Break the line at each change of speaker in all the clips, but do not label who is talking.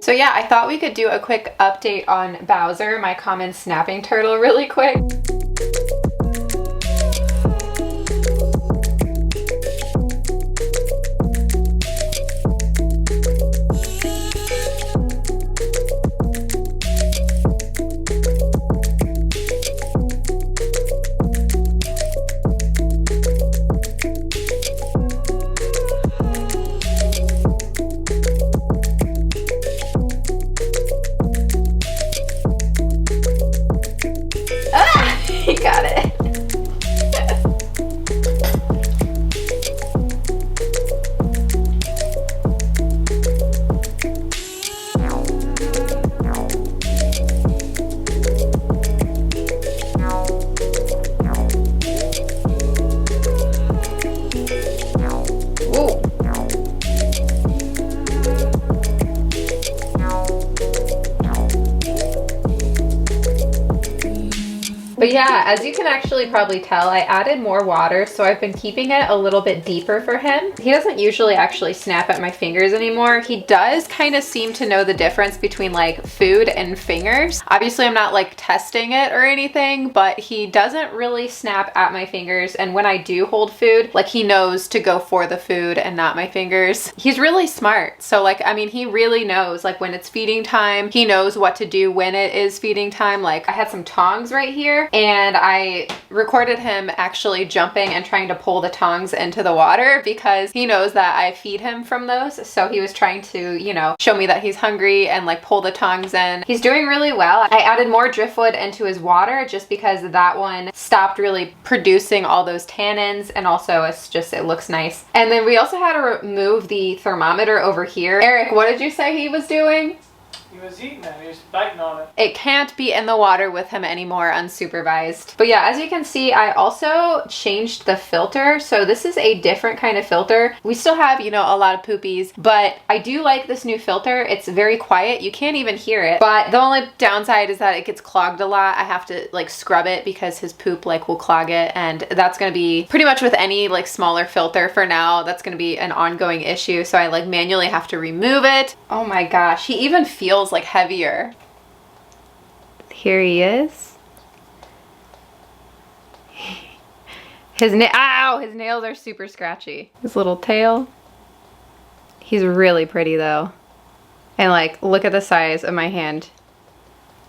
So yeah, I thought we could do a quick update on Bowser, my common snapping turtle, really quick. He got it. But yeah, as you can actually probably tell, I added more water, so I've been keeping it a little bit deeper for him. He doesn't usually actually snap at my fingers anymore. He does kind of seem to know the difference between like food and fingers. Obviously, I'm not like testing it or anything, but he doesn't really snap at my fingers. And when I do hold food, like he knows to go for the food and not my fingers. He's really smart. So like, I mean, he really knows like when it's feeding time, he knows what to do when it is feeding time. Like I had some tongs right here, and I recorded him actually jumping and trying to pull the tongs into the water because he knows that I feed him from those. So he was trying to, you know, show me that he's hungry and like pull the tongs in. He's doing really well. I added more driftwood into his water just because that one stopped really producing all those tannins, and also it's just, it looks nice. And then we also had to remove the thermometer over here. Eric, what did you say he was doing?
He was eating it. He was biting on it.
It can't be in the water with him anymore unsupervised. But yeah, as you can see, I also changed the filter. So this is a different kind of filter. We still have, you know, a lot of poopies, but I do like this new filter. It's very quiet. You can't even hear it. But the only downside is that it gets clogged a lot. I have to like scrub it because his poop like will clog it. And that's going to be pretty much with any like smaller filter for now. That's going to be an ongoing issue. So I like manually have to remove it. Oh my gosh. He even feels like heavier. Here he is. His nails are super scratchy. His little tail. He's really pretty though. And like, look at the size of my hand.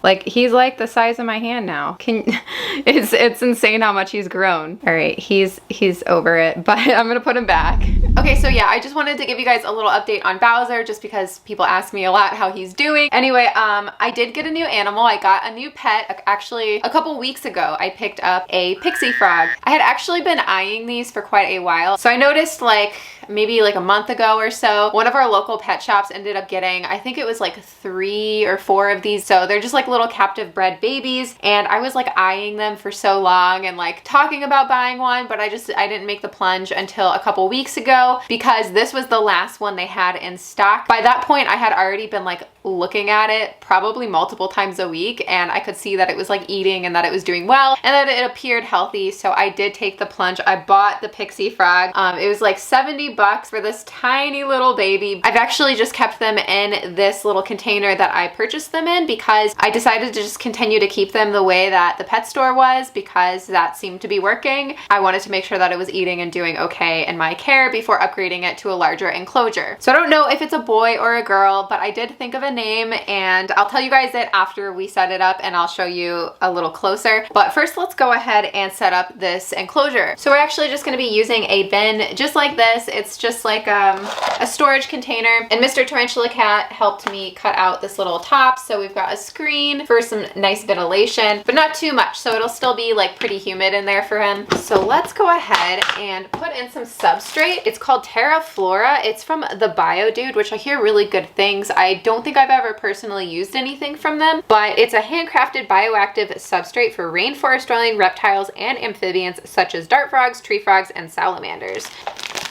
Like, he's like the size of my hand now. It's insane how much he's grown. All right, he's over it, but I'm gonna put him back. Okay, so yeah, I just wanted to give you guys a little update on Bowser just because people ask me a lot how he's doing. Anyway, I did get a new animal. I got a new pet. Actually, a couple weeks ago, I picked up a pixie frog. I had actually been eyeing these for quite a while. So I noticed like maybe like a month ago or so, one of our local pet shops ended up getting, I think it was like 3 or 4 of these. So they're just like little captive bred babies. And I was like eyeing them for so long and like talking about buying one, but I didn't make the plunge until a couple weeks ago because this was the last one they had in stock. By that point, I had already been like looking at it probably multiple times a week, and I could see that it was like eating and that it was doing well and that it appeared healthy. So I did take the plunge. I bought the pixie frog. It was like $70 for this tiny little baby. I've actually just kept them in this little container that I purchased them in because I decided to just continue to keep them the way that the pet store was because that seemed to be working. I wanted to make sure that it was eating and doing okay in my care before upgrading it to a larger enclosure. So I don't know if it's a boy or a girl, but I did think of a name, and I'll tell you guys it after we set it up and I'll show you a little closer. But first, let's go ahead and set up this enclosure. So we're actually just going to be using a bin just like this. It's just like a storage container, and Mr. Tarantula Kat helped me cut out this little top. So we've got a screen for some nice ventilation, but not too much, so it'll still be like pretty humid in there for him. So let's go ahead and put in some substrate. It's called Terra Flora. It's from the Bio Dude, which I hear really good things. I don't think I've I've ever personally used anything from them, but it's a handcrafted bioactive substrate for rainforest-dwelling reptiles and amphibians such as dart frogs, tree frogs, and salamanders.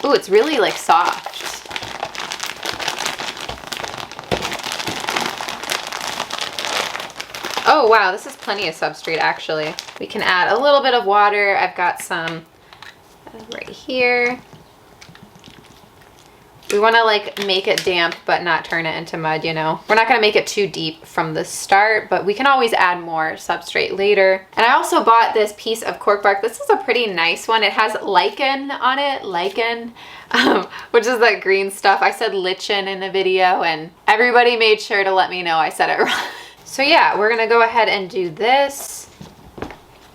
Ooh, it's really like soft. Oh wow, this is plenty of substrate actually. We can add a little bit of water. I've got some right here. We want to like make it damp but not turn it into mud, you know. We're not going to make it too deep from the start, but we can always add more substrate later. And I also bought this piece of cork bark. This is a pretty nice one. It has lichen on it, lichen, which is that green stuff. I said lichen in the video and everybody made sure to let me know I said it wrong. So yeah, we're gonna go ahead and do this.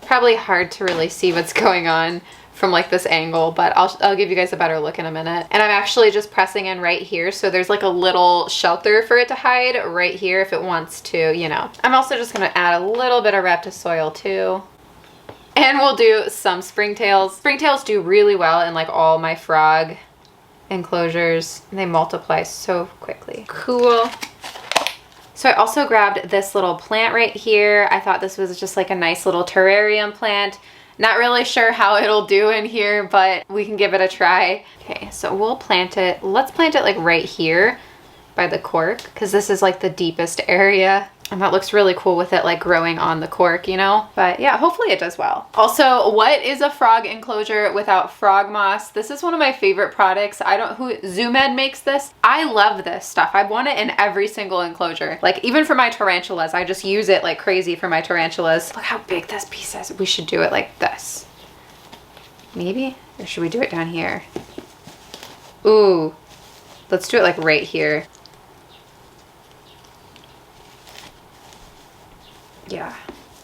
Probably hard to really see what's going on from like this angle, but I'll give you guys a better look in a minute. And I'm actually just pressing in right here, so there's like a little shelter for it to hide right here if it wants to, you know. I'm also just gonna add a little bit of Reptisoil too. And we'll do some springtails. Springtails do really well in like all my frog enclosures. They multiply so quickly. Cool. So I also grabbed this little plant right here. I thought this was just like a nice little terrarium plant. Not really sure how it'll do in here, but we can give it a try. Okay, so we'll plant it. Let's plant it like right here by the cork, because this is like the deepest area. And that looks really cool with it like growing on the cork, you know? But yeah, hopefully it does well. Also, what is a frog enclosure without frog moss? This is one of my favorite products. Zoomed makes this. I love this stuff. I want it in every single enclosure. Like even for my tarantulas, I just use it like crazy for my tarantulas. Look how big this piece is. We should do it like this. Maybe? Or should we do it down here? Ooh, let's do it like right here. Yeah,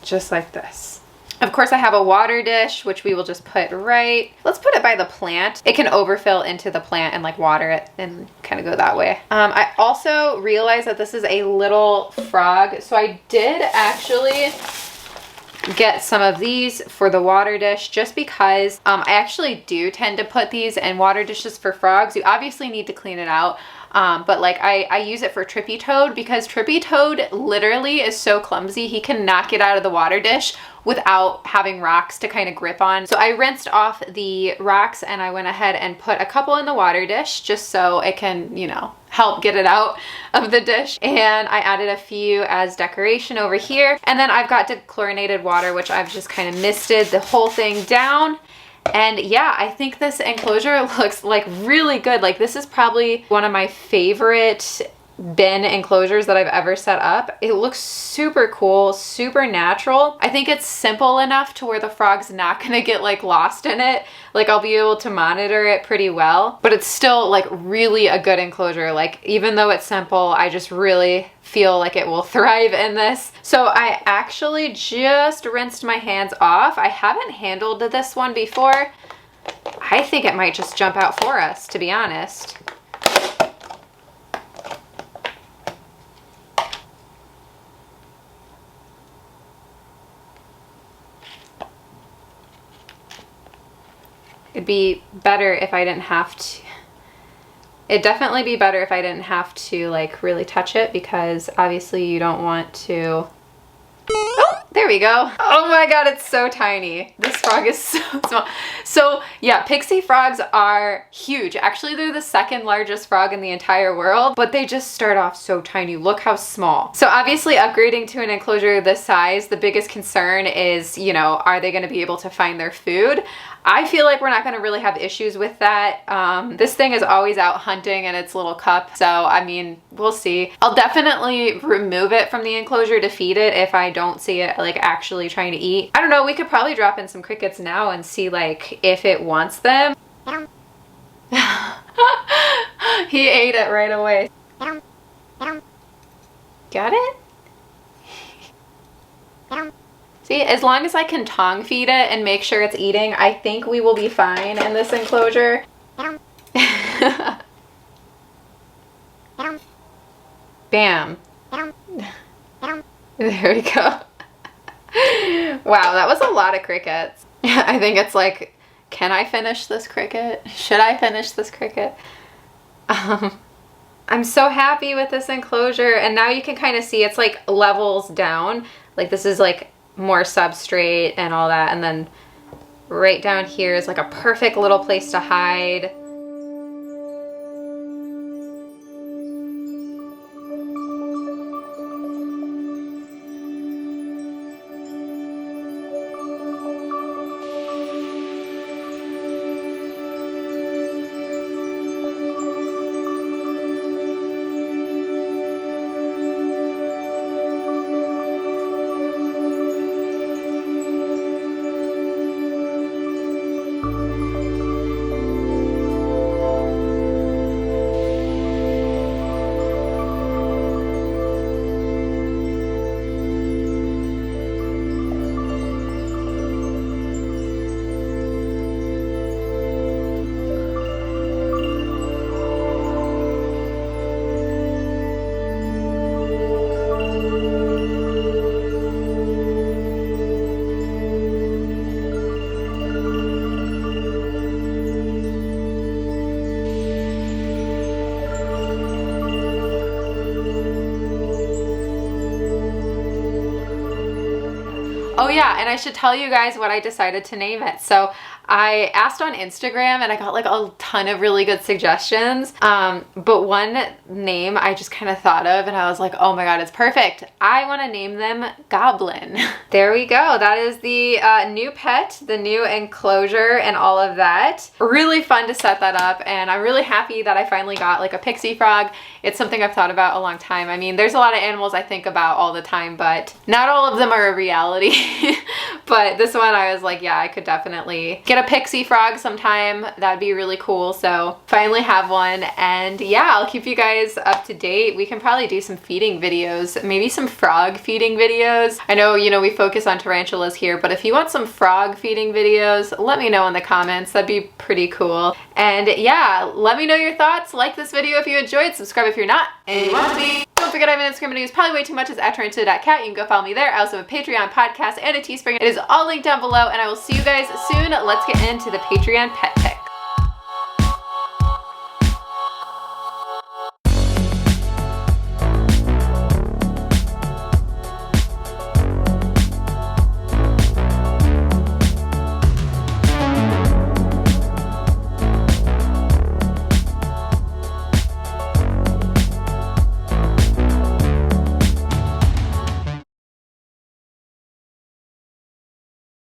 just like this. Of course, I have a water dish, which we will just put right. Let's put it by the plant. It can overfill into the plant and like water it and kind of go that way. I also realized that this is a little frog. So I did actually get some of these for the water dish just because I actually do tend to put these in water dishes for frogs. You obviously need to clean it out. But like I use it for Trippy Toad because Trippy Toad literally is so clumsy. He can not get out of the water dish without having rocks to kind of grip on. So I rinsed off the rocks and I went ahead and put a couple in the water dish just so it can, you know, help get it out of the dish. And I added a few as decoration over here. And then I've got dechlorinated water, which I've just kind of misted the whole thing down. And yeah, I think this enclosure looks like really good. Like this is probably one of my favorite bin enclosures that I've ever set up. It looks super cool, super natural. I think it's simple enough to where the frog's not gonna get like lost in it. Like I'll be able to monitor it pretty well, but it's still like really a good enclosure. Like even though it's simple, I just really feel like it will thrive in this. So I actually just rinsed my hands off. I haven't handled this one before. I think it might just jump out for us, to be honest. It'd be better if I didn't have to. It'd definitely be better if I didn't have to like really touch it because obviously you don't want to. Oh, there we go. Oh my God, it's so tiny. This frog is so small. So yeah, Pixie frogs are huge. Actually, they're the second largest frog in the entire world, but they just start off so tiny. Look how small. So obviously upgrading to an enclosure this size, the biggest concern is, you know, are they gonna be able to find their food? I feel like we're not gonna really have issues with that. This thing is always out hunting in its little cup. So, I mean, we'll see. I'll definitely remove it from the enclosure to feed it if I don't see it like actually trying to eat. I don't know, we could probably drop in some crickets now and see like if it wants them. He ate it right away. Got it? See, as long as I can tongue feed it and make sure it's eating, I think we will be fine in this enclosure. Bam. There we go. Wow, that was a lot of crickets. I think it's like, can I finish this cricket? Should I finish this cricket? I'm so happy with this enclosure, and now you can kind of see it's like levels down. Like this is like more substrate and all that, and then right down here is like a perfect little place to hide. Oh yeah, and I should tell you guys what I decided to name it. So I asked on Instagram and I got like a ton of really good suggestions. But one name I just kind of thought of and I was like, oh my God, it's perfect. I want to name them Goblin. There we go. That is the new pet, the new enclosure and all of that. Really fun to set that up, and I'm really happy that I finally got like a pixie frog. It's something I've thought about a long time. I mean, there's a lot of animals I think about all the time, but not all of them are a reality. But this one I was like, yeah, I could definitely get a pixie frog sometime. That'd be really cool. So finally have one, and yeah, I'll keep you guys up to date. We can probably do some feeding videos, maybe some frog feeding videos. I know, you know, we focus on tarantulas here, but if you want some frog feeding videos, let me know in the comments. That'd be pretty cool. And yeah, let me know your thoughts. Like this video if you enjoyed, subscribe if you're not, and you want to be. Don't forget I have an Instagram and it's probably way too much. It's at Tarantula Kat. You can go follow me there. I also have a Patreon podcast and a Teespring. It is all linked down below, and I will see you guys soon. Let's get into the Patreon pet pick.